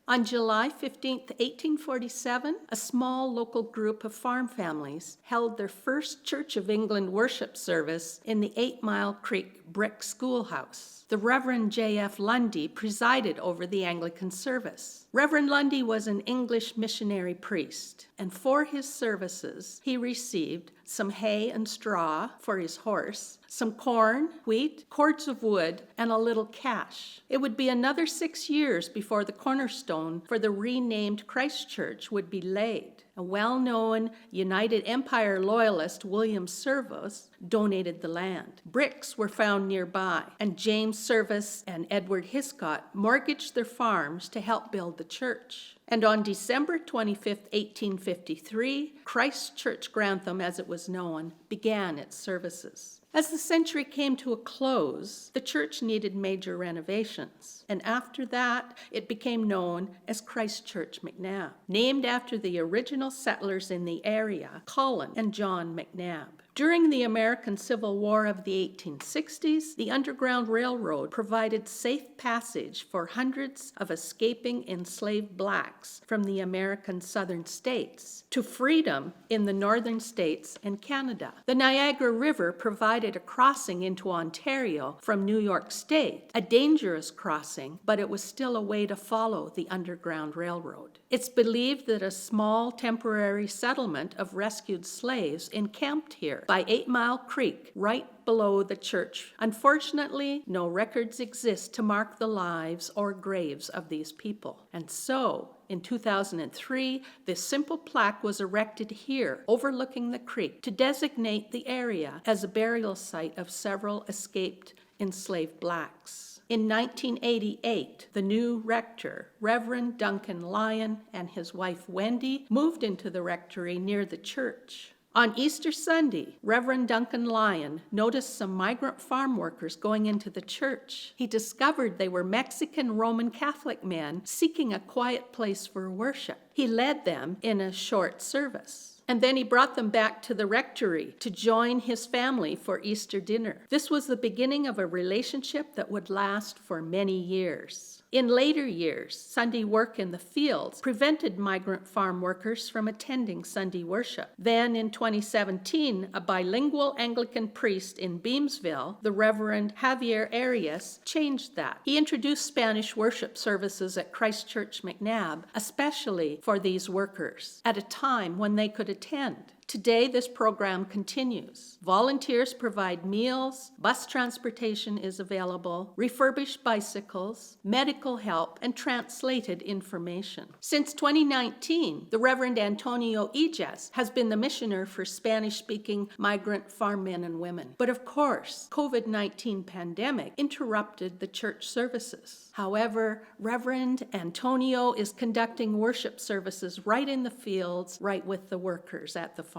On July 15, 1847, a small local group of farm families held their first Church of England worship service in the 8 Mile Creek brick schoolhouse. The Reverend J.F. Lundy presided over the Anglican service. Reverend Lundy was an English missionary priest, and for his services, he received some hay and straw for his horse, some corn, wheat, cords of wood, and a little cash. It would be another 6 years before the cornerstone for the renamed Christ Church would be laid. A well-known United Empire loyalist, William Service, donated the land. Bricks were found nearby, and James Service and Edward Hiscott mortgaged their farms to help build the church. And on December 25, 1853, Christ Church Grantham, as it was known, began its services. As the century came to a close, the church needed major renovations, and after that, it became known as Christ Church McNab, named after the original settlers in the area, Colin and John McNab. During the American Civil War of the 1860s, the Underground Railroad provided safe passage for hundreds of escaping enslaved blacks from the American southern states to freedom in the northern states and Canada. The Niagara River provided a crossing into Ontario from New York State, a dangerous crossing, but it was still a way to follow the Underground Railroad. It's believed that a small temporary settlement of rescued slaves encamped here by 8 Mile Creek, right below the church. Unfortunately, no records exist to mark the lives or graves of these people. And so, in 2003, this simple plaque was erected here, overlooking the creek, to designate the area as a burial site of several escaped enslaved blacks. In 1988, the new rector, Reverend Duncan Lyon, and his wife Wendy moved into the rectory near the church. On Easter Sunday, Reverend Duncan Lyon noticed some migrant farm workers going into the church. He discovered they were Mexican Roman Catholic men seeking a quiet place for worship. He led them in a short service. And then he brought them back to the rectory to join his family for Easter dinner. This was the beginning of a relationship that would last for many years. In later years, Sunday work in the fields prevented migrant farm workers from attending Sunday worship. Then in 2017, a bilingual Anglican priest in Beamsville, the Reverend Javier Arias, changed that. He introduced Spanish worship services at Christ Church McNab, especially for these workers, at a time when they could attend. Today, this program continues. Volunteers provide meals, bus transportation is available, refurbished bicycles, medical help, and translated information. Since 2019, the Reverend Antonio Ijas has been the missioner for Spanish-speaking migrant farm men and women. But of course, COVID-19 pandemic interrupted the church services. However, Reverend Antonio is conducting worship services right in the fields, right with the workers at the farms.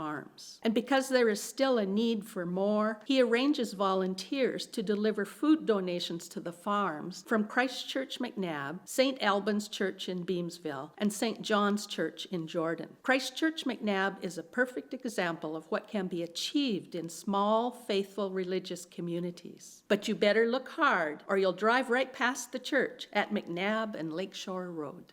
And because there is still a need for more, he arranges volunteers to deliver food donations to the farms from Christ Church McNab, St. Albans Church in Beamsville, and St. John's Church in Jordan. Christ Church McNab is a perfect example of what can be achieved in small, faithful religious communities. But you better look hard, or you'll drive right past the church at McNab and Lakeshore Road.